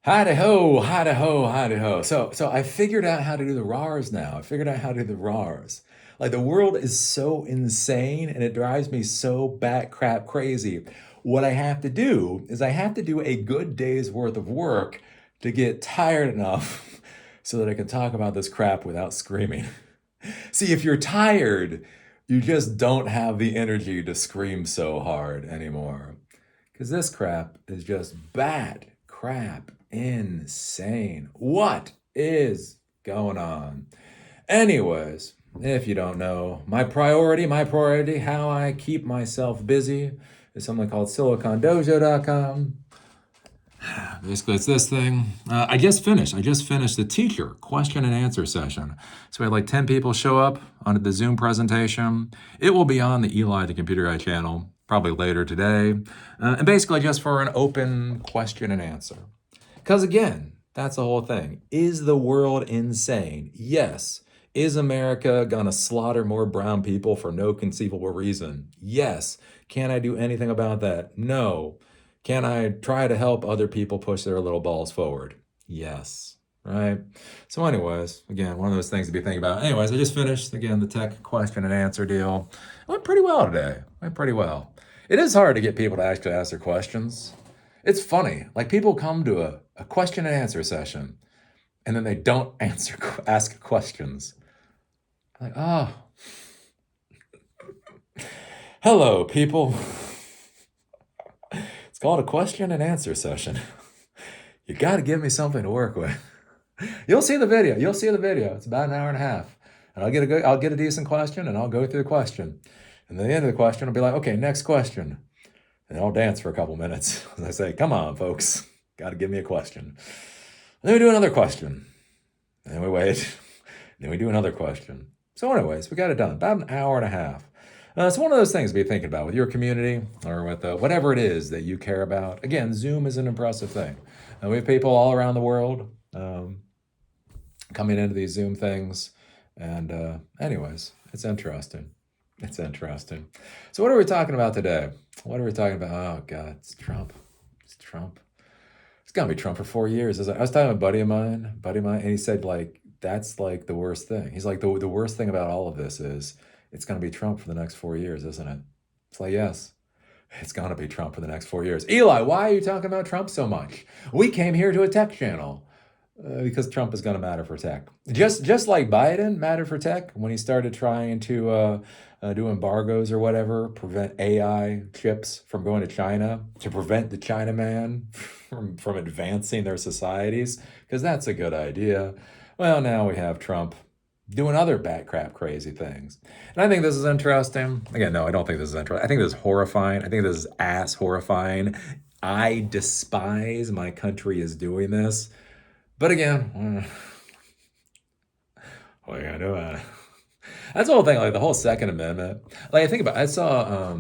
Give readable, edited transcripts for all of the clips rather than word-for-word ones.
Howdy ho, howdy ho, howdy ho. So I figured out how to do the RARs now. I figured out how to do the RARs. Like the world is so insane and it drives me so bat crap crazy. What I have to do is I have to do a good day's worth of work to get tired enough so that I can talk about this crap without screaming. See, if you're tired, you just don't have the energy to scream so hard anymore. Because this crap is just bad crap, insane. What is going on? Anyways, if you don't know, my priority, how I keep myself busy is something called silicondojo.com. Basically, it's this thing. I just finished the teacher question and answer session. So we had like 10 people show up on the Zoom presentation. It will be on the Eli the Computer Guy channel probably later today. And basically, just for an open question and answer. Because again, that's the whole thing. Is the world insane? Yes. Is America gonna slaughter more brown people for no conceivable reason? Yes. Can I do anything about that? No. Can I try to help other people push their little balls forward? Yes. Right? So, anyways, again, one of those things to be thinking about. Anyways, I just finished, again, the tech question and answer deal. It went pretty well today. Went pretty well. It is hard to get people to actually ask their questions. It's funny. Like, people come to a question and answer session, and then they don't ask questions. Like, oh, hello, people. It's called a question and answer session. You got to give me something to work with. You'll see the video. You'll see the video. It's about an hour and a half. And I'll get a decent question and I'll go through the question. And then the end of the question, I'll be like, okay, next question. And I'll dance for a couple minutes. And I say, come on, folks. Got to give me a question. And then we do another question. And then we wait. And then we do another question. So anyways, we got it done. About an hour and a half. It's one of those things to be thinking about with your community or with whatever it is that you care about. Again, Zoom is an impressive thing. We have people all around the world coming into these Zoom things. And anyways, it's interesting. It's interesting. So what are we talking about today? What are we talking about? Oh, God, it's Trump. It's Trump. It's going to be Trump for 4 years. I was talking to a buddy of mine, and he said, like, that's like the worst thing. He's like, the worst thing about all of this is it's going to be Trump for the next 4 years, isn't it? It's like, yes, it's going to be Trump for the next 4 years. Eli, why are you talking about Trump so much? We came here to a tech channel because Trump is going to matter for tech. Just like Biden mattered for tech when he started trying to do embargoes or whatever, prevent AI chips from going to China, to prevent the Chinaman from advancing their societies, because that's a good idea. Well, now we have Trump doing other bat crap crazy things. And I think this is interesting. Again, no, I don't think this is interesting. I think this is horrifying. I think this is ass horrifying. I despise my country is doing this. But again, what are you gonna do about it? That's the whole thing, like the whole Second Amendment. Like I think about I saw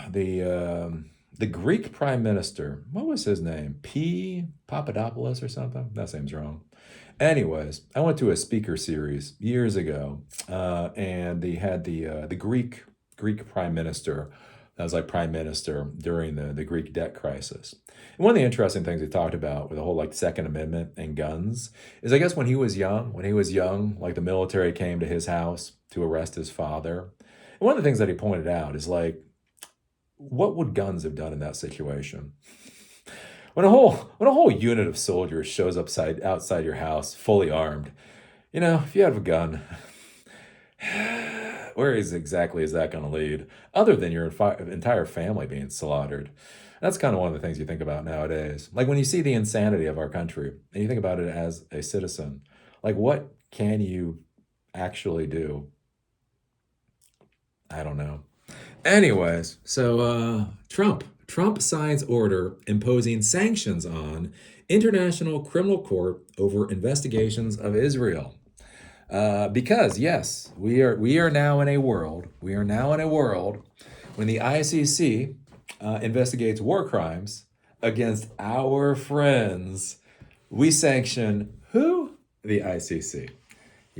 the Greek Prime Minister, what was his name? P. Papadopoulos or something? That seems wrong. Anyways, I went to a speaker series years ago, and they had the Greek Prime Minister that was like Prime Minister during the Greek debt crisis. And one of the interesting things they talked about with the whole like Second Amendment and guns is I guess when he was young, like the military came to his house to arrest his father. And one of the things that he pointed out is like, what would guns have done in that situation? When a whole unit of soldiers shows up outside your house, fully armed, if you have a gun, where exactly is that going to lead? Other than your entire family being slaughtered. That's kind of one of the things you think about nowadays. Like when you see the insanity of our country, and you think about it as a citizen, like what can you actually do? I don't know. Anyways, so Trump signs order imposing sanctions on International Criminal Court over investigations of Israel. Because yes, we are now in a world. We are now in a world when the ICC investigates war crimes against our friends. We sanction who? The ICC.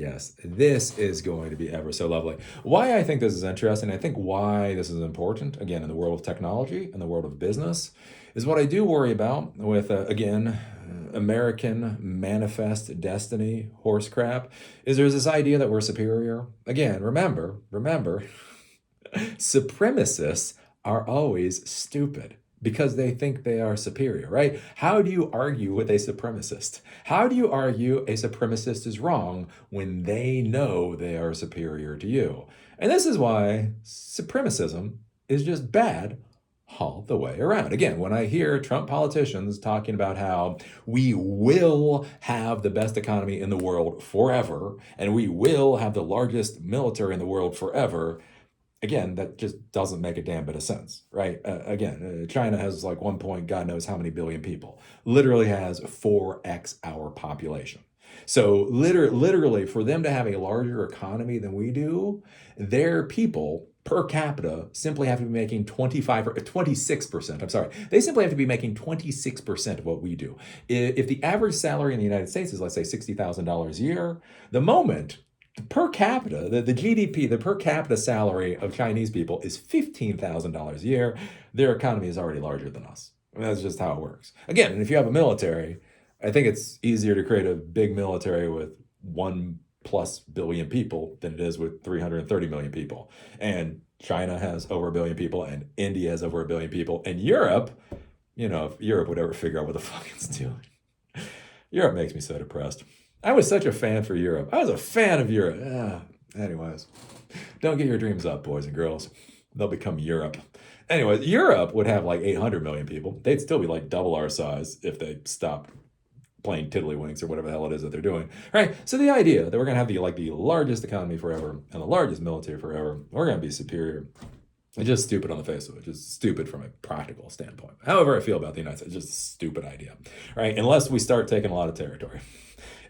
Yes, this is going to be ever so lovely. Why I think this is interesting, I think why this is important, again, in the world of technology, in the world of business, is what I do worry about with, again, American manifest destiny horse crap, is there's this idea that we're superior. Again, remember, supremacists are always stupid because they think they are superior, right? How do you argue with a supremacist? How do you argue a supremacist is wrong when they know they are superior to you? And this is why supremacism is just bad all the way around. Again, when I hear Trump politicians talking about how we will have the best economy in the world forever and we will have the largest military in the world forever, again, that just doesn't make a damn bit of sense, right? Again, China has like 1 point, God knows how many billion people, literally has 4x our population. So literally, for them to have a larger economy than we do, their people per capita simply have to be making 25 or 26%. I'm sorry. They simply have to be making 26% of what we do. If the average salary in the United States is, let's say, $60,000 a year, the moment the per capita, the GDP, the per capita salary of Chinese people is $15,000 a year. Their economy is already larger than us. I mean, that's just how it works. Again, and if you have a military, I think it's easier to create a big military with 1+ billion people than it is with 330 million people. And China has over a billion people, and India has over a billion people, and Europe, if Europe would ever figure out what the fuck it's doing. Europe makes me so depressed. I was such a fan for Europe. I was a fan of Europe. Anyways, don't get your dreams up, boys and girls. They'll become Europe. Anyways, Europe would have like 800 million people. They'd still be like double our size if they stopped playing tiddlywinks or whatever the hell it is that they're doing. Right? So the idea that we're going to have the largest economy forever and the largest military forever, we're going to be superior. It's just stupid on the face of it. Just stupid from a practical standpoint. However I feel about the United States, it's just a stupid idea, right? Unless we start taking a lot of territory.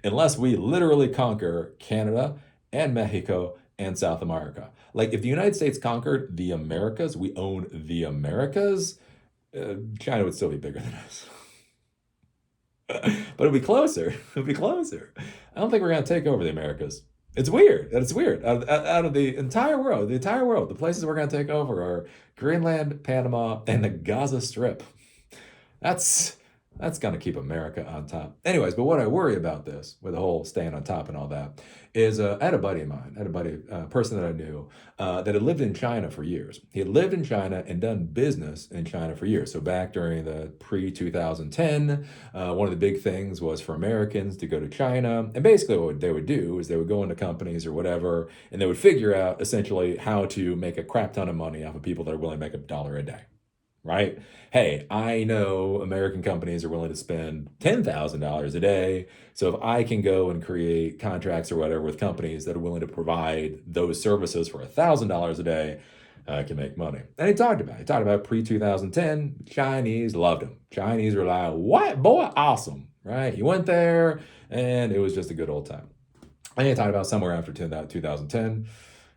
Unless we literally conquer Canada and Mexico and South America. Like if the United States conquered the Americas, we own the Americas, China would still be bigger than us. But it'd be closer. It'd be closer. I don't think we're going to take over the Americas. It's weird. It's weird. Out of the entire world, the places we're going to take over are Greenland, Panama, and the Gaza Strip. That's going to keep America on top. Anyways, but what I worry about this, with the whole staying on top and all that, is I had a buddy of mine, a person that I knew, that had lived in China for years. He had lived in China and done business in China for years. So back during the pre-2010, one of the big things was for Americans to go to China. And basically what they would do is they would go into companies or whatever, and they would figure out essentially how to make a crap ton of money off of people that are willing to make $1 a day. Right? Hey, I know American companies are willing to spend $10,000 a day. So if I can go and create contracts or whatever with companies that are willing to provide those services for $1,000 a day, I can make money. And he talked about pre-2010, Chinese loved him. Chinese were like, what? Boy, awesome. Right? He went there and it was just a good old time. And he talked about somewhere after 2010,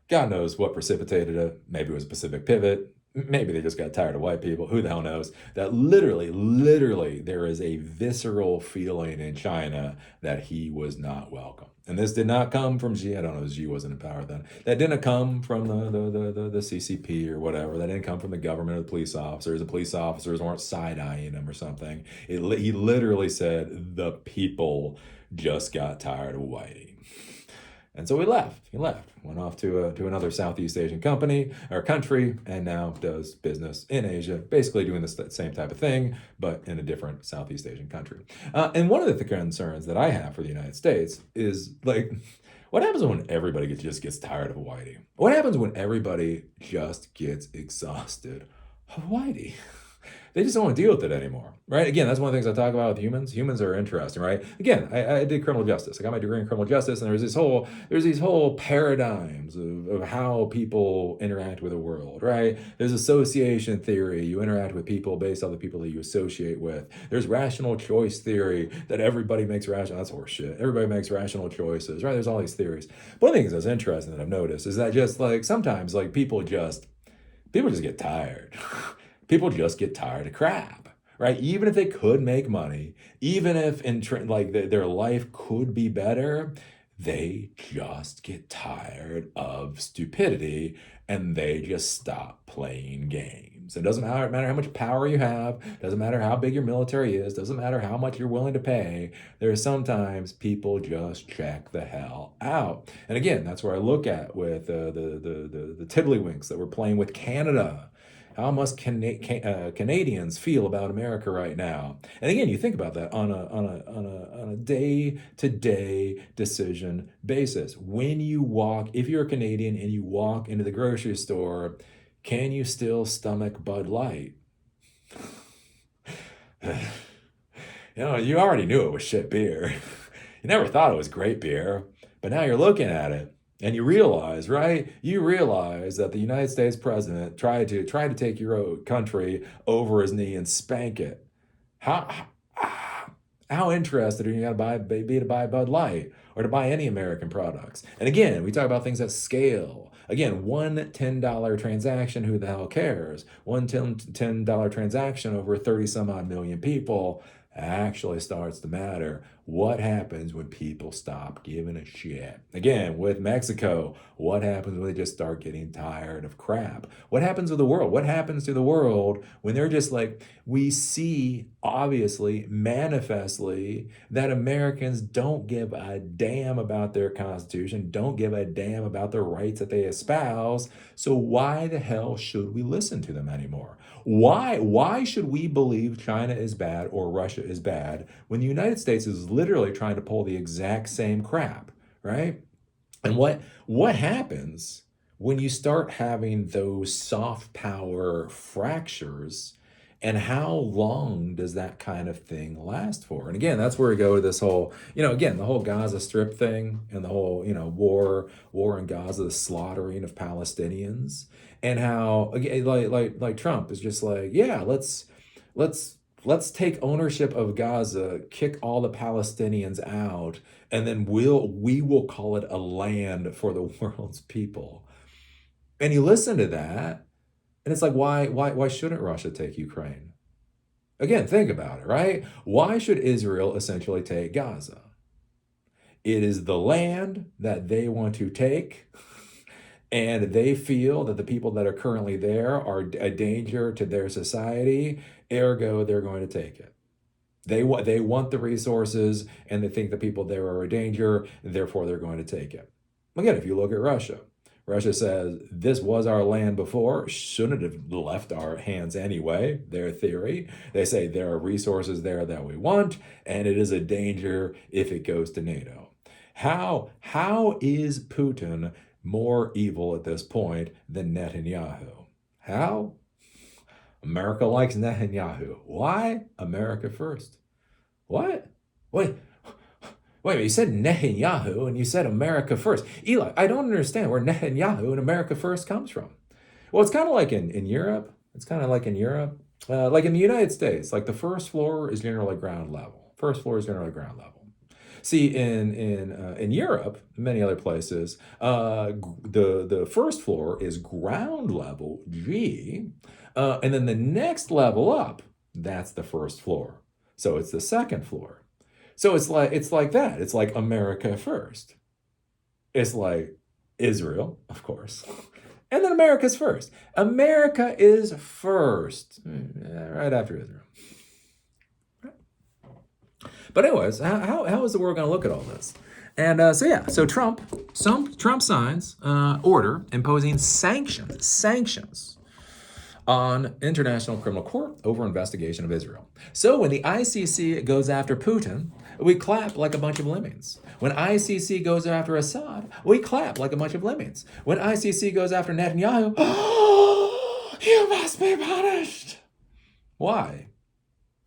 God knows what precipitated it. Maybe it was a Pacific pivot. Maybe they just got tired of white people. Who the hell knows? That literally, there is a visceral feeling in China that he was not welcome. And this did not come from Xi. I don't know, Xi wasn't in power then. That didn't come from the CCP or whatever. That didn't come from the government or the police officers. The police officers weren't side-eyeing him or something. He literally said, the people just got tired of whitey. And so he left. Went off to another Southeast Asian company or country, and now does business in Asia, basically doing the same type of thing, but in a different Southeast Asian country. And one of the concerns that I have for the United States is like, what happens when everybody just gets tired of whitey? What happens when everybody just gets exhausted of whitey? They just don't want to deal with it anymore, right? Again, that's one of the things I talk about with humans. Humans are interesting, right? Again, I did criminal justice. I got my degree in criminal justice, and there's these whole paradigms of how people interact with the world, right? There's association theory. You interact with people based on the people that you associate with. There's rational choice theory that everybody makes rational. That's horseshit. Everybody makes rational choices, right? There's all these theories. One of the things that's interesting that I've noticed is that just like sometimes like people just get tired. People just get tired of crap, right? Even if they could make money, even if their life could be better, They just get tired of stupidity and they just stop playing games. It doesn't matter how much power you have, doesn't matter how big your military is, doesn't matter how much you're willing to pay. There's sometimes people just check the hell out. And again, that's where I look at with the tiddlywinks that we're playing with Canada. How must Canadians feel about America right now? And again, you think about that on a day-to-day decision basis. When you walk, if you're a Canadian and you walk into the grocery store, can you still stomach Bud Light? You already knew it was shit beer. You never thought it was great beer, but now you're looking at it and you realize, right? You realize that the United States president tried to take your country over his knee and spank it. How how interested are you to buy Bud Light or to buy any American products? And again, we talk about things at scale. Again, one $10 transaction, who the hell cares? One $10 transaction over 30 some odd million people actually starts to matter. What happens when people stop giving a shit? Again, with Mexico, what happens when they just start getting tired of crap? What happens with the world? What happens to the world when they're just like, we see obviously, manifestly, that Americans don't give a damn about their Constitution, don't give a damn about the rights that they espouse. So why the hell should we listen to them anymore? Why should we believe China is bad or Russia is bad when the United States is literally trying to pull the exact same crap, right? And what happens when you start having those soft power fractures, and how long does that kind of thing last for? And again, that's where we go to this whole, again, the whole Gaza Strip thing and the whole, war in Gaza, the slaughtering of Palestinians, and how again, like Trump is just like, yeah, let's take ownership of Gaza, kick all the Palestinians out, and then we will call it a land for the world's people. And you listen to that, and it's like, why shouldn't Russia take Ukraine? Again, think about it, right? Why should Israel essentially take Gaza? It is the land that they want to take, and they feel that the people that are currently there are a danger to their society, ergo, they're going to take it. They want the resources, and they think the people there are a danger, therefore they're going to take it. Again, if you look at Russia, Russia says, this was our land before, shouldn't have left our hands anyway, their theory. They say there are resources there that we want, and it is a danger if it goes to NATO. How is Putin more evil at this point than Netanyahu? How? America likes Netanyahu. Why? America first. What? Wait, you said Netanyahu and you said America first. Eli, I don't understand where Netanyahu and America first comes from. Well, it's kind of like in Europe. It's kind of like in Europe. Like in the United States, like the first floor is generally ground level. First floor is generally ground level. See, in Europe, many other places, the first floor is ground level, G, and then the next level up, that's the first floor. So it's the second floor. So it's like that. It's like America first. It's like Israel, of course. And then America's first. America is first, right after Israel. But anyways, how is the world going to look at all this? And so Trump signs order imposing sanctions on International Criminal Court over investigation of Israel. So when the ICC goes after Putin, we clap like a bunch of lemmings. When ICC goes after Assad, we clap like a bunch of lemmings. When ICC goes after Netanyahu, oh, you must be punished. Why?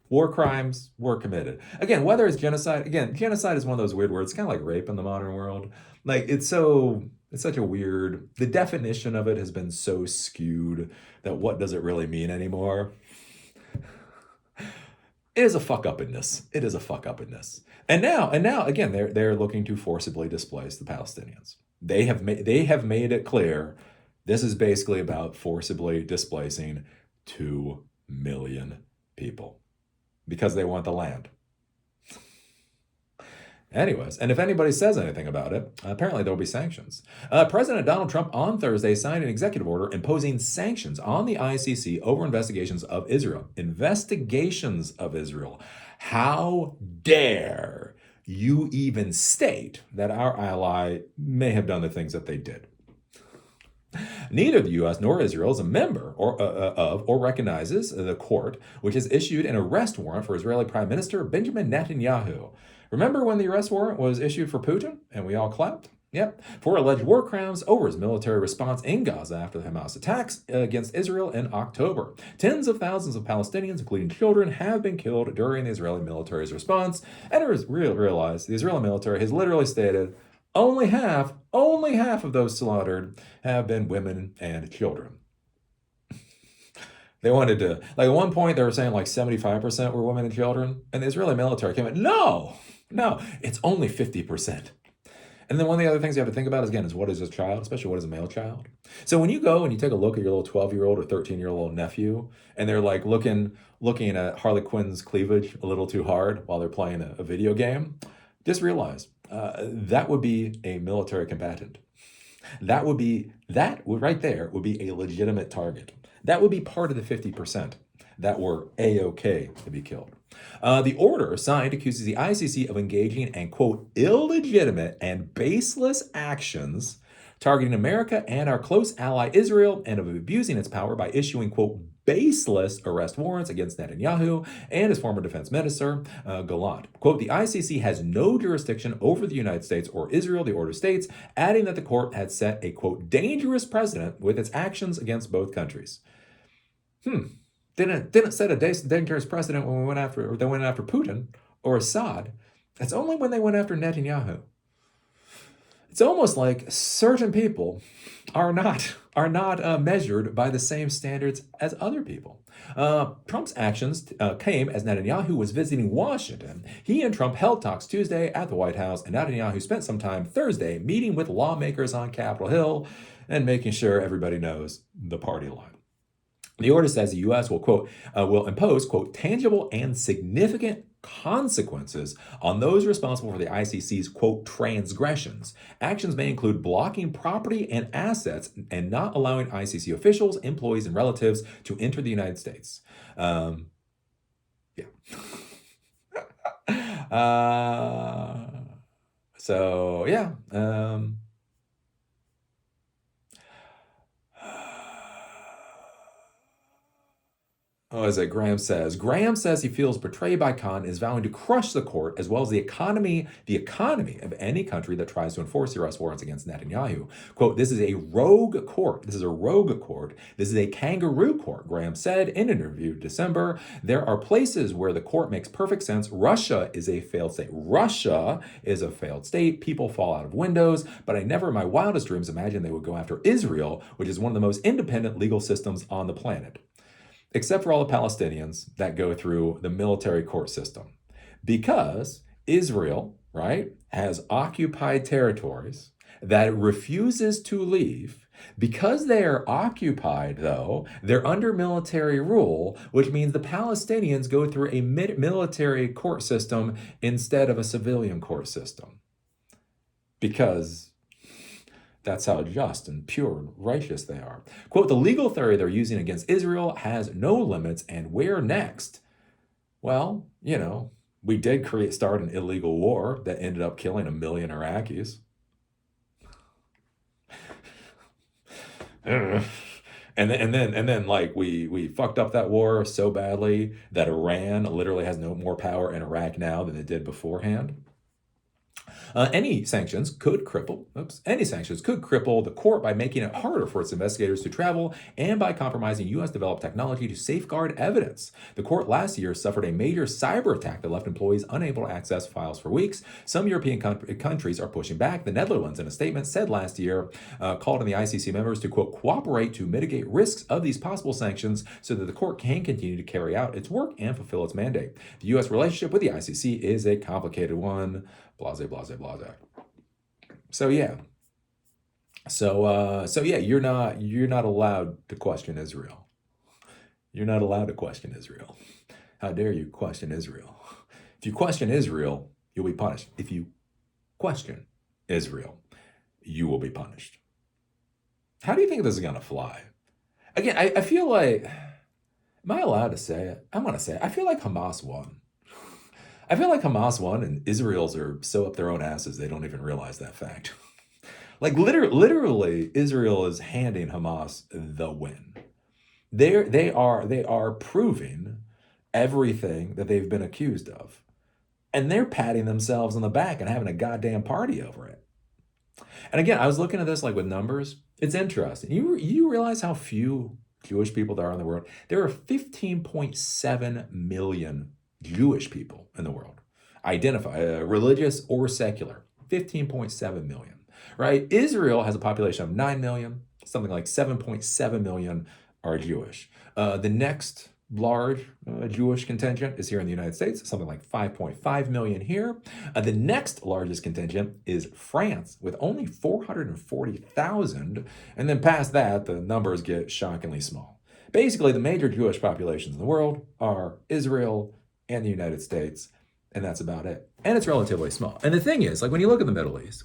War crimes were committed. Again, whether it's genocide, genocide is one of those weird words, kind of like rape in the modern world. Like it's such a weird, the definition of it has been so skewed that what does it really mean anymore? It is a fuck uppiness. It is a fuck uppiness. And now again, they're looking to forcibly displace the Palestinians. They have made it clear this is basically about forcibly displacing 2 million people because they want the land. Anyways, and if anybody says anything about it, apparently there will be sanctions. President Donald Trump on Thursday signed an executive order imposing sanctions on the ICC over investigations of Israel. Investigations of Israel. How dare you even state that our ally may have done the things that they did? Neither the U.S. nor Israel is a member of or recognizes the court, which has issued an arrest warrant for Israeli Prime Minister Benjamin Netanyahu. Remember when the arrest warrant was issued for Putin and we all clapped? Yep, for alleged war crimes over his military response in Gaza after the Hamas attacks against Israel in October. Tens of thousands of Palestinians, including children, have been killed during the Israeli military's response, and it was realized the Israeli military has literally stated only half of those slaughtered have been women and children. They wanted to, like at one point they were saying like 75% were women and children, and the Israeli military came in, no, it's only 50%. And then one of the other things you have to think about is, again, is what is a child, especially what is a male child. So when you go and you take a look at your little 12-year-old or 13-year-old nephew, and they're like looking at Harley Quinn's cleavage a little too hard while they're playing a video game, just realize that would be a military combatant. That right there would be a legitimate target. That would be part of the 50% that were A-OK to be killed. The order signed accuses the ICC of engaging in, quote, illegitimate and baseless actions targeting America and our close ally Israel, and of abusing its power by issuing, quote, baseless arrest warrants against Netanyahu and his former defense minister, Gallant. Quote, the ICC has no jurisdiction over the United States or Israel, the order states, adding that the court had set a, quote, dangerous precedent with its actions against both countries. Didn't set a dangerous precedent when they went after Putin or Assad. That's only when they went after Netanyahu. It's almost like certain people are not measured by the same standards as other people. Trump's actions came as Netanyahu was visiting Washington. He and Trump held talks Tuesday at the White House, and Netanyahu spent some time Thursday meeting with lawmakers on Capitol Hill and making sure everybody knows the party line. The order says the U.S. will, quote, will impose, quote, tangible and significant consequences on those responsible for the ICC's, quote, transgressions. Actions may include blocking property and assets and not allowing ICC officials, employees, and relatives to enter the United States. Yeah. So, yeah. Oh, as it Graham says. Graham says he feels betrayed by Khan and is vowing to crush the court as well as the economy of any country that tries to enforce the arrest warrants against Netanyahu. Quote, this is a rogue court. This is a rogue court. This is a kangaroo court, Graham said in an interview in December. There are places where the court makes perfect sense. Russia is a failed state. Russia is a failed state. People fall out of windows, but I never in my wildest dreams imagined they would go after Israel, which is one of the most independent legal systems on the planet. Except for all the Palestinians that go through the military court system. Because Israel, right, has occupied territories that it refuses to leave. Because they are occupied, though, they're under military rule, which means the Palestinians go through a military court system instead of a civilian court system. Because that's how just and pure and righteous they are. Quote, the legal theory they're using against Israel has no limits, and where next? Well, we did start an illegal war that ended up killing 1 million Iraqis. And then like we fucked up that war so badly that Iran literally has no more power in Iraq now than it did beforehand. Any sanctions could cripple the court by making it harder for its investigators to travel and by compromising U.S. developed technology to safeguard evidence. The court last year suffered a major cyber attack that left employees unable to access files for weeks. Some European countries are pushing back. The Netherlands, in a statement, said last year, called on the ICC members to, quote, cooperate to mitigate risks of these possible sanctions so that the court can continue to carry out its work and fulfill its mandate. The U.S. relationship with the ICC is a complicated one. Blase, blase, blase. So yeah. So yeah, you're not allowed to question Israel. You're not allowed to question Israel. How dare you question Israel? If you question Israel, you'll be punished. If you question Israel, you will be punished. How do you think this is going to fly? Again, I feel like, am I allowed to say it? I'm going to say it. I feel like Hamas won. I feel like Hamas won and Israel's are so up their own asses they don't even realize that fact. Like literally, Israel is handing Hamas the win. They are proving everything that they've been accused of. And they're patting themselves on the back and having a goddamn party over it. And again, I was looking at this like with numbers. It's interesting. You realize how few Jewish people there are in the world? There are 15.7 million Jewish people in the world. Identify religious or secular. 15.7 million, right? Israel has a population of 9 million. Something like 7.7 million are Jewish. The next large Jewish contingent is here in the United States, something like 5.5 million here. The next largest contingent is France with only 440,000. And then past that, the numbers get shockingly small. Basically, the major Jewish populations in the world are Israel and the United States. And that's about it. And it's relatively small. And the thing is, like when you look at the Middle East,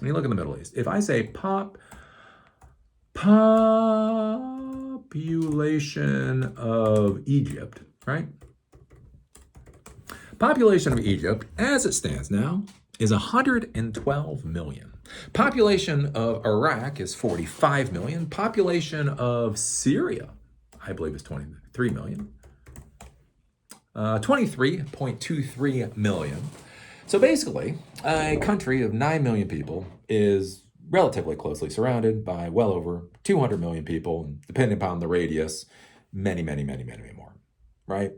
if I say population of Egypt, right? Population of Egypt, as it stands now, is 112 million. Population of Iraq is 45 million. Population of Syria, I believe, is 23 million. 23.23 million. So basically, a country of 9 million people is relatively closely surrounded by well over 200 million people, and depending upon the radius, many more, right?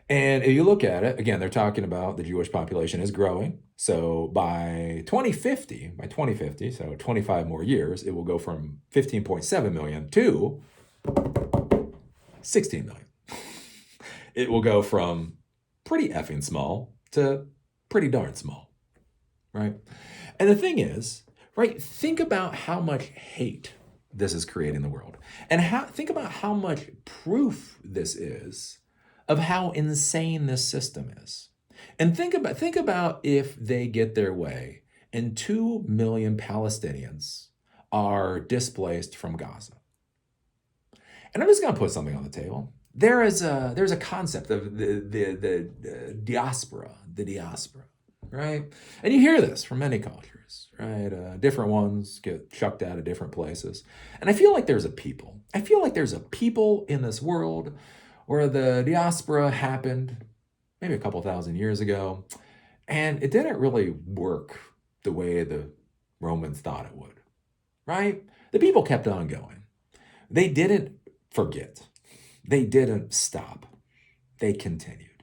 And if you look at it, again, they're talking about the Jewish population is growing. So by 2050, so 25 more years, it will go from 15.7 million to 16 million. It will go from pretty effing small to pretty darn small, right? And the thing is, right, think about how much hate this is creating in the world. And think about how much proof this is of how insane this system is. And think about if they get their way and 2 million Palestinians are displaced from Gaza. And I'm just going to put something on the table. There's a concept of the diaspora, right? And you hear this from many cultures, right? Different ones get chucked out of different places. And I feel like there's a people. I feel like there's a people in this world where the diaspora happened maybe a couple thousand years ago, and it didn't really work the way the Romans thought it would, right? The people kept on going. They didn't forget. They didn't stop. They continued.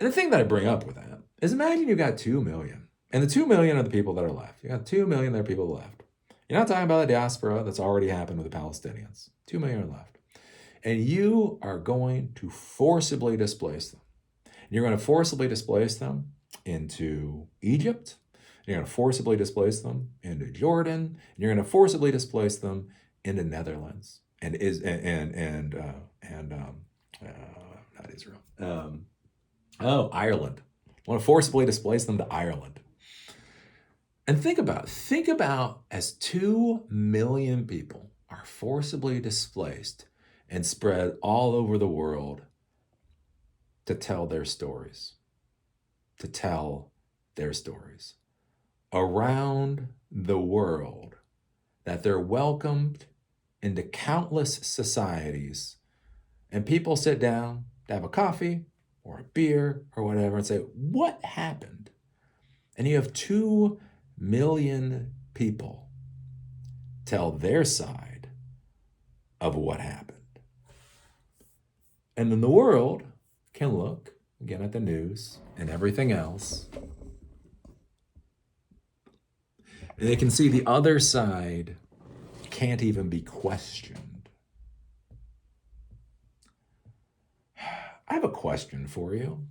And the thing that I bring up with that is imagine you got 2 million, and the 2 million are the people that are left. You got 2 million that are people left. You're not talking about the diaspora that's already happened with the Palestinians. 2 million are left. And you are going to forcibly displace them. You're going to forcibly displace them into Egypt. You're going to forcibly displace them into Jordan. And you're going to forcibly displace them into Netherlands not Israel. Ireland. I want to forcibly displace them to Ireland. And think about as 2 million people are forcibly displaced and spread all over the world to tell their stories. Around the world, that they're welcomed into countless societies, and people sit down to have a coffee or a beer or whatever and say, what happened? And you have 2 million people tell their side of what happened. And then the world can look again at the news and everything else, and they can see the other side can't even be questioned. I have a question for you.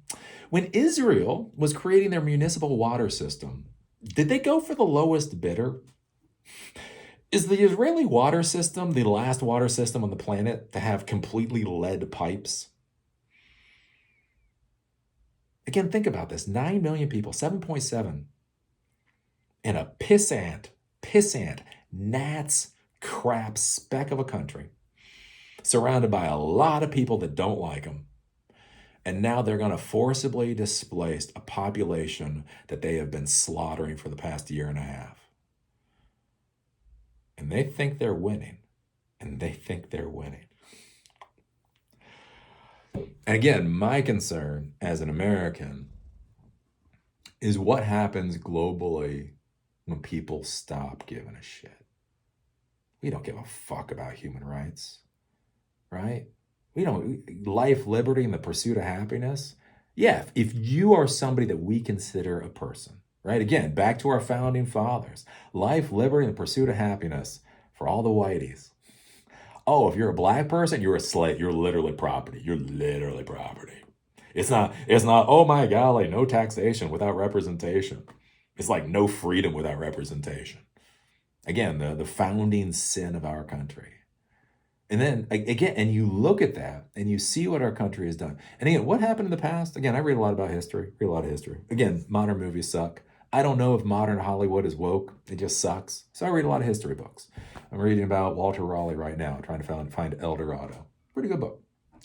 When Israel was creating their municipal water system, did they go for the lowest bidder? Is the Israeli water system the last water system on the planet to have completely lead pipes? Again, think about this. 9 million people, 7.7, in a pissant, gnat's crap speck of a country, surrounded by a lot of people that don't like them. And now they're going to forcibly displace a population that they have been slaughtering for the past year and a half. And they think they're winning. And they think they're winning. And again, my concern as an American is what happens globally when people stop giving a shit. We don't give a fuck about human rights, right? We don't, life, liberty, and the pursuit of happiness. Yeah, if you are somebody that we consider a person, right? Again, back to our founding fathers, life, liberty, and the pursuit of happiness for all the whiteys. Oh, if you're a black person, you're a slave. You're literally property. You're literally property. It's not, oh my golly, no taxation without representation. It's like no freedom without representation. Again, the founding sin of our country. And then again, and you look at that and you see what our country has done. And again, what happened in the past? Again, I read a lot about history, Again, modern movies suck. I don't know if modern Hollywood is woke. It just sucks. So I read a lot of history books. I'm reading about Walter Raleigh right now, trying to find El Dorado. Pretty good book.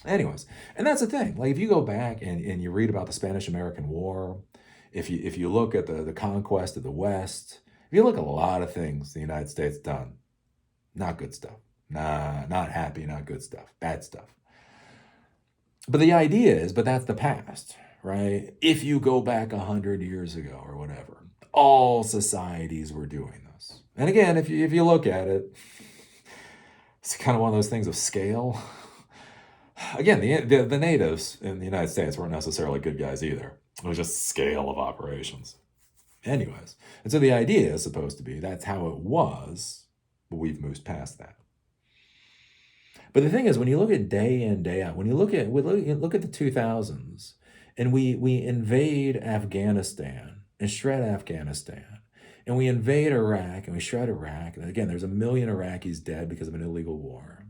Anyways, and that's the thing. Like if you go back and you read about the Spanish-American War, if you look at the conquest of the West, if you look at a lot of things the United States done, not good stuff. Nah, not happy, not good stuff. Bad stuff. But the idea is, but that's the past, right? If you go back 100 years ago or whatever, all societies were doing this. And again, if you look at it, it's kind of one of those things of scale. Again, the natives in the United States weren't necessarily good guys either. It was just scale of operations. Anyways, and so the idea is supposed to be that's how it was, but we've moved past that. But the thing is, when you look at day in, day out, when you look at the 2000s, and we invade Afghanistan and shred Afghanistan, and we invade Iraq and we shred Iraq, and again, there's 1 million Iraqis dead because of an illegal war.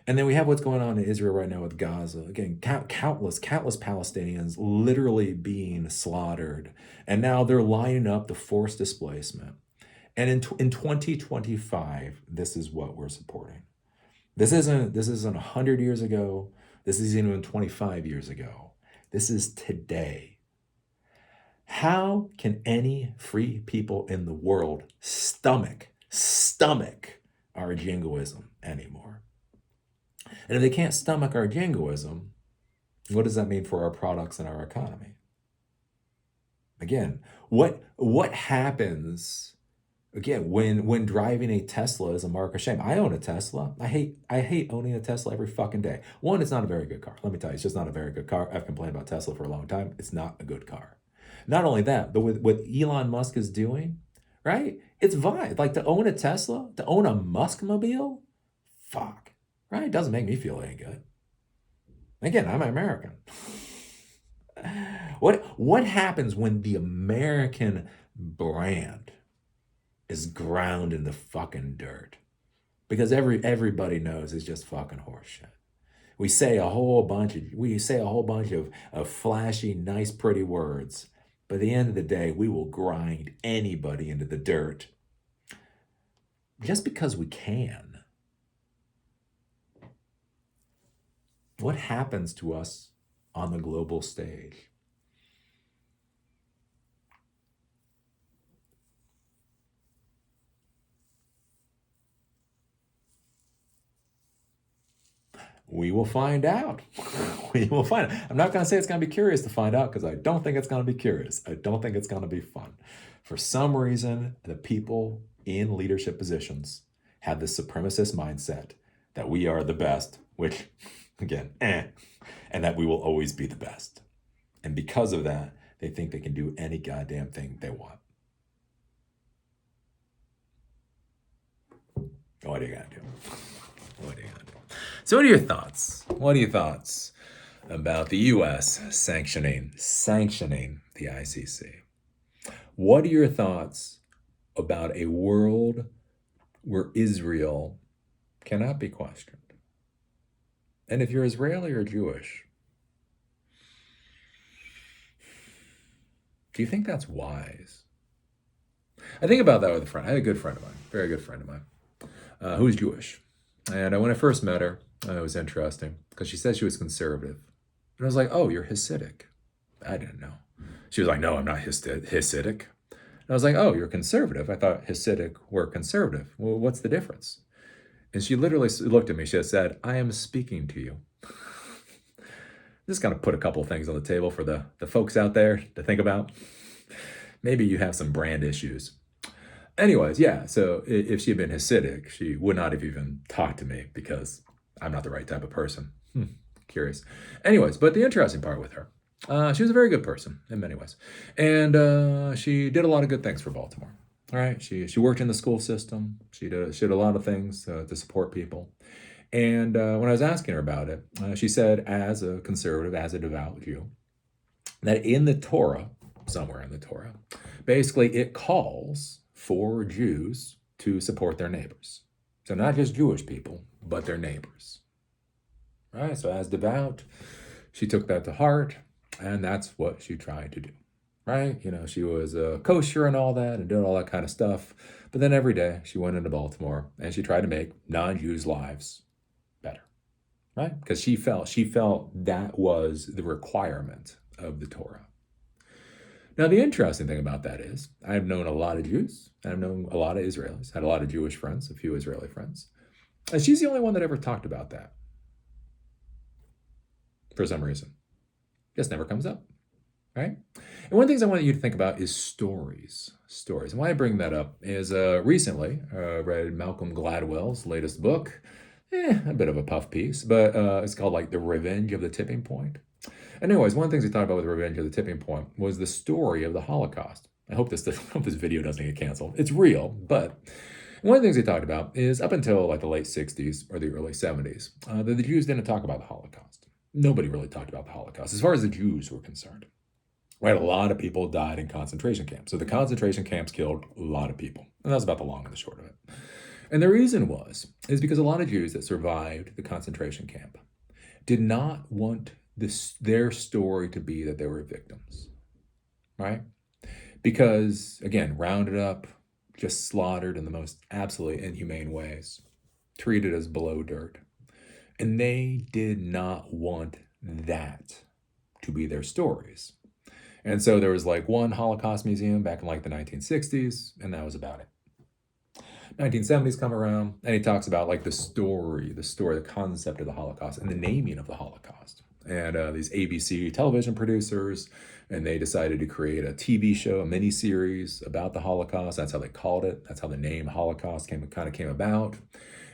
And then we have what's going on in Israel right now with Gaza. Again, countless Palestinians literally being slaughtered. And now they're lining up the forced displacement. And in 2025, this is what we're supporting. This isn't 100 years ago. This isn't even 25 years ago. This is today. How can any free people in the world stomach our jingoism anymore? And if they can't stomach our jingoism, what does that mean for our products and our economy? Again, what happens again when driving a Tesla is a mark of shame? I own a Tesla. I hate owning a Tesla every fucking day. One, it's not a very good car. Let me tell you, it's just not a very good car. I've complained about Tesla for a long time. It's not a good car. Not only that, but with what Elon Musk is doing, right? It's vibe. Like to own a Tesla, to own a Musk-mobile, fuck. Right? It doesn't make me feel any good. Again, I'm an American. What happens when the American brand is ground in the fucking dirt? Because everybody knows it's just fucking horseshit. We say a whole bunch of flashy, nice, pretty words, but at the end of the day, we will grind anybody into the dirt just because we can. What happens to us on the global stage? We will find out. We will find out. I'm not going to say it's going to be curious to find out because I don't think it's going to be curious. I don't think it's going to be fun. For some reason, the people in leadership positions have this supremacist mindset that we are the best, which, again, and that we will always be the best. And because of that, they think they can do any goddamn thing they want. What are you going to do? What are you going to do? So what are your thoughts? What are your thoughts about the U.S. sanctioning the ICC? What are your thoughts about a world where Israel cannot be questioned? And if you're Israeli or Jewish, Do you think that's wise? I think about that with a friend. I had a good friend of mine, very good friend of mine, who was Jewish. And when I first met her, it was interesting because she said she was conservative. And I was like, oh, you're Hasidic. I didn't know. She was like, no, I'm not Hasidic. And I was like, oh, you're conservative. I thought Hasidic were conservative. Well, what's the difference? And she literally looked at me. She said, I am speaking to you. Just kind of put a couple of things on the table for the folks out there to think about. Maybe you have some brand issues. Anyways, yeah, so if she had been Hasidic, she would not have even talked to me because I'm not the right type of person. Curious. Anyways, but the interesting part with her, she was a very good person in many ways. And she did a lot of good things for Baltimore. All right, she worked in the school system. She did a lot of things to support people. And when I was asking her about it, she said, as a conservative, as a devout Jew, that in the Torah, somewhere in the Torah, basically it calls for Jews to support their neighbors. So not just Jewish people, but their neighbors. Right? So as devout, she took that to heart, and that's what she tried to do. Right? You know, she was kosher and all that and did all that kind of stuff. But then every day she went into Baltimore and she tried to make non-Jews' lives better. Right? Because she felt that was the requirement of the Torah. Now, the interesting thing about that is I've known a lot of Jews, and I've known a lot of Israelis, had a lot of Jewish friends, a few Israeli friends. And she's the only one that ever talked about that for some reason. Just never comes up, right? And one of the things I want you to think about is stories. Stories. And why I bring that up is recently I read Malcolm Gladwell's latest book. A bit of a puff piece, but it's called like The Revenge of the Tipping Point. Anyways, one of the things we talked about with Revenge of the Tipping Point was the story of the Holocaust. I hope this video doesn't get canceled. It's real, but one of the things we talked about is up until like the late 60s or the early 70s, the Jews didn't talk about the Holocaust. Nobody really talked about the Holocaust as far as the Jews were concerned. Right? A lot of people died in concentration camps. So the concentration camps killed a lot of people. And that's about the long and the short of it. And the reason is because a lot of Jews that survived the concentration camp did not want their story to be that they were victims, right? Because, again, rounded up, just slaughtered in the most absolutely inhumane ways, treated as below dirt. And they did not want that to be their stories. And so there was like one Holocaust museum back in like the 1960s, and that was about it. 1970s come around, and he talks about like the concept of the Holocaust and the naming of the Holocaust. And these ABC television producers, and they decided to create a TV show, a mini series about the Holocaust. That's how they called it. That's how the name Holocaust came about.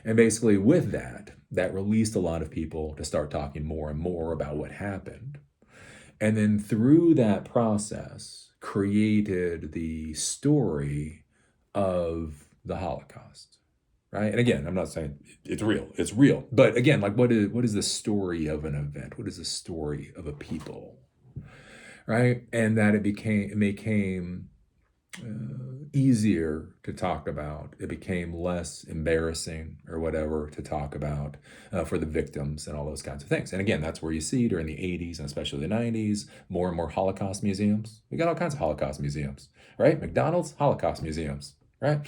And basically with that released a lot of people to start talking more and more about what happened. And then through that process, created the story of the Holocaust. Right? And again, I'm not saying it's real. But again, like what is the story of an event? What is the story of a people? Right? And that it became easier to talk about. It became less embarrassing or whatever to talk about for the victims and all those kinds of things. And again, that's where you see during the 80s and especially the 90s, more and more Holocaust museums. We got all kinds of Holocaust museums, right? McDonald's, Holocaust museums. Right?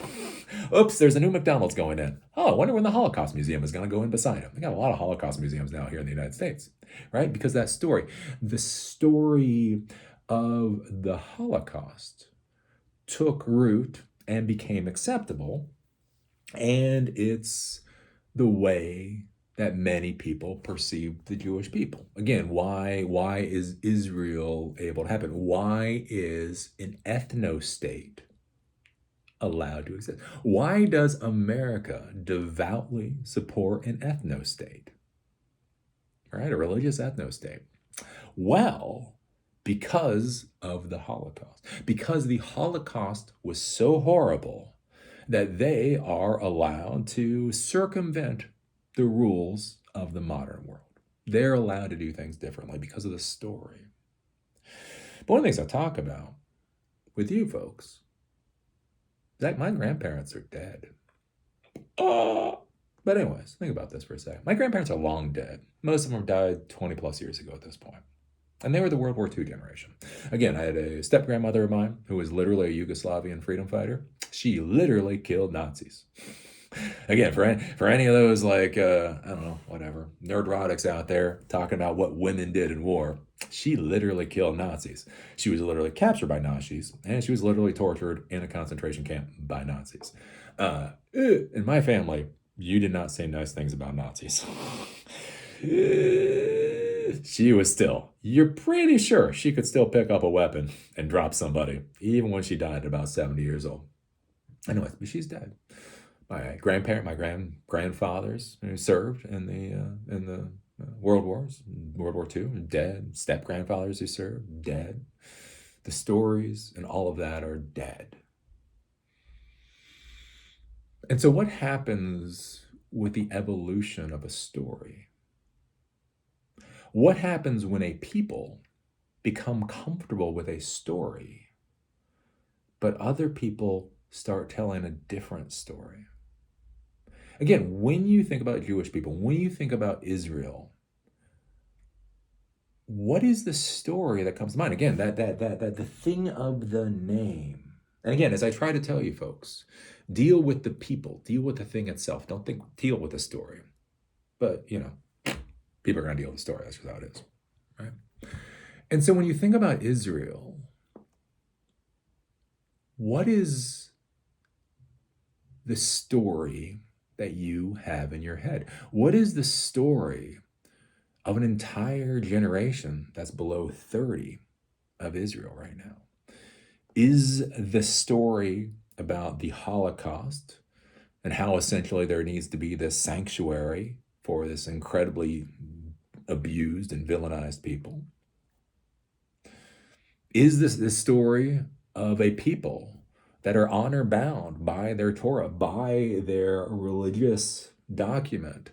Oops, there's a new McDonald's going in. Oh, I wonder when the Holocaust Museum is going to go in beside him. We got a lot of Holocaust museums now here in the United States, right? Because the story of the Holocaust took root and became acceptable. And it's the way that many people perceive the Jewish people. Again, why is Israel able to happen? Why is an ethno-state allowed to exist? Why does America devoutly support an ethno-state? Right? A religious ethno-state. Well, because of the Holocaust. Because the Holocaust was so horrible that they are allowed to circumvent the rules of the modern world. They're allowed to do things differently because of the story. But one of the things I talk about with you folks, Zach, my grandparents are dead. But anyways, think about this for a second. My grandparents are long dead. Most of them died 20 plus years ago at this point. And they were the World War II generation. Again, I had a step grandmother of mine who was literally a Yugoslavian freedom fighter. She literally killed Nazis. Again, for any of those like I don't know, whatever nerdrotics out there talking about what women did in war, she literally killed Nazis. She was literally captured by Nazis, and she was literally tortured in a concentration camp by Nazis. In my family, you did not say nice things about Nazis. She was still, you're pretty sure she could still pick up a weapon and drop somebody, even when she died at about 70 years old. Anyways, but she's dead. My grandfathers who served in the World Wars, World War II, dead. Step grandfathers who served, dead. The stories and all of that are dead. And so, what happens with the evolution of a story? What happens when a people become comfortable with a story, but other people start telling a different story? Again, when you think about Jewish people, when you think about Israel, what is the story that comes to mind? Again, that the thing of the name. And again, as I try to tell you folks, deal with the people, deal with the thing itself. Don't deal with the story. But people are going to deal with the story. That's just how it is, right? And so when you think about Israel, what is the story that you have in your head? What is the story of an entire generation that's below 30 of Israel right now? Is the story about the Holocaust and how essentially there needs to be this sanctuary for this incredibly abused and villainized people? Is this the story of a people that are honor bound by their Torah, by their religious document,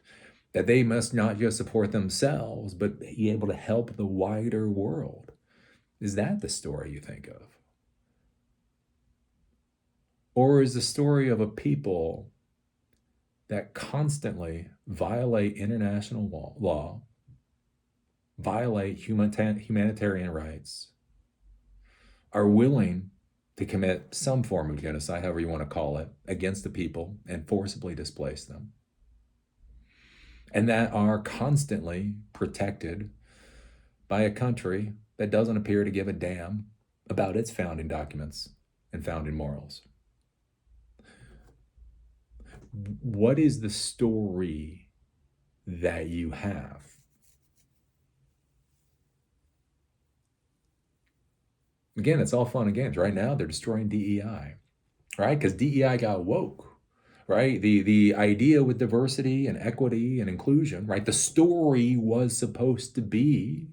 that they must not just support themselves, but be able to help the wider world? Is that the story you think of? Or is the story of a people that constantly violate international law, violate humanitarian rights, are willing to commit some form of genocide, however you want to call it, against the people and forcibly displace them, and that are constantly protected by a country that doesn't appear to give a damn about its founding documents and founding morals? What is the story that you have? Again, it's all fun and games. Right now, they're destroying DEI, right? Because DEI got woke, right? The idea with diversity and equity and inclusion, right? The story was supposed to be,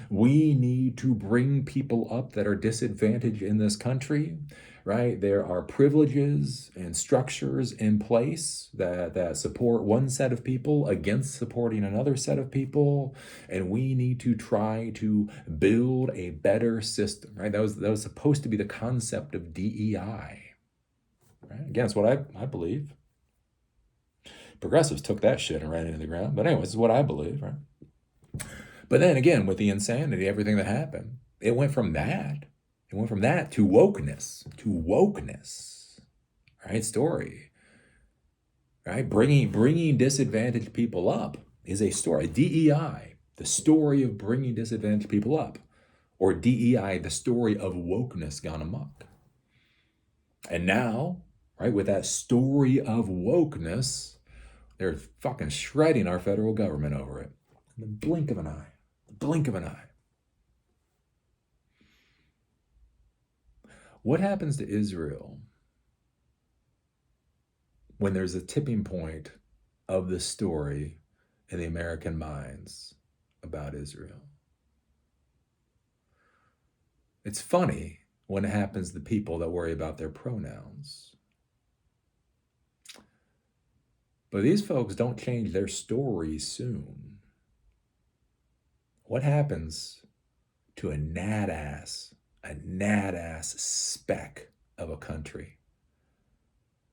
we need to bring people up that are disadvantaged in this country, right? There are privileges and structures in place that support one set of people against supporting another set of people, and we need to try to build a better system, right? That was supposed to be the concept of DEI, right? Again, it's what I believe. Progressives took that shit and ran it into the ground, but anyways, it's what I believe, right? But then again, with the insanity, everything that happened, it went from that to wokeness, right? Story, right? Bringing disadvantaged people up is a story. DEI, the story of bringing disadvantaged people up, or DEI, the story of wokeness gone amok. And now, right, with that story of wokeness, they're fucking shredding our federal government over it. In the blink of an eye. Blink of an eye. What happens to Israel when there's a tipping point of the story in the American minds about Israel? It's funny when it happens to people that worry about their pronouns. But these folks don't change their stories soon. What happens to a gnat-ass speck of a country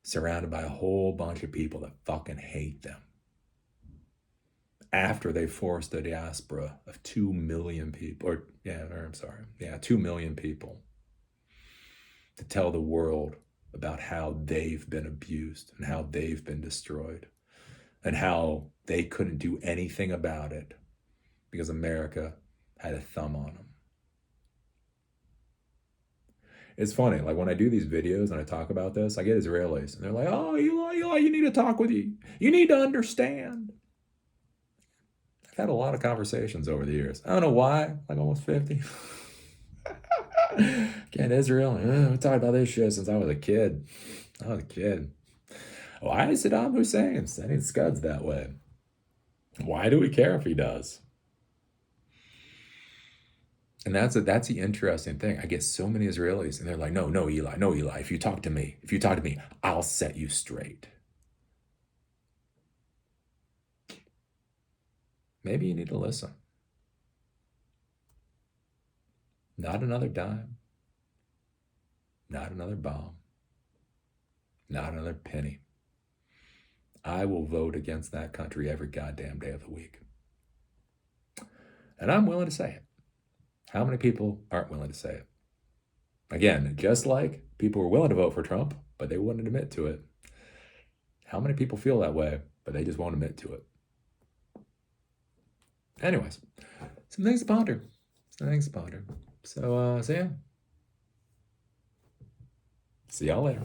surrounded by a whole bunch of people that fucking hate them? after they forced a diaspora of 2 million people, I'm sorry, 2 million people to tell the world about how they've been abused and how they've been destroyed and how they couldn't do anything about it because America had a thumb on them. It's funny, like when I do these videos and I talk about this, I get Israelis and they're like, oh, Eli, you need to talk with you. You need to understand. I've had a lot of conversations over the years. I don't know why, like almost 50. Again, Israel, we talked about this shit since I was a kid. Why is Saddam Hussein sending scuds that way? Why do we care if he does? And that's the interesting thing. I get so many Israelis, and they're like, no, Eli. If you talk to me, I'll set you straight. Maybe you need to listen. Not another dime. Not another bomb. Not another penny. I will vote against that country every goddamn day of the week. And I'm willing to say it. How many people aren't willing to say it? Again, just like people were willing to vote for Trump, but they wouldn't admit to it. How many people feel that way, but they just won't admit to it? Anyways, some things to ponder. So yeah. See y'all later.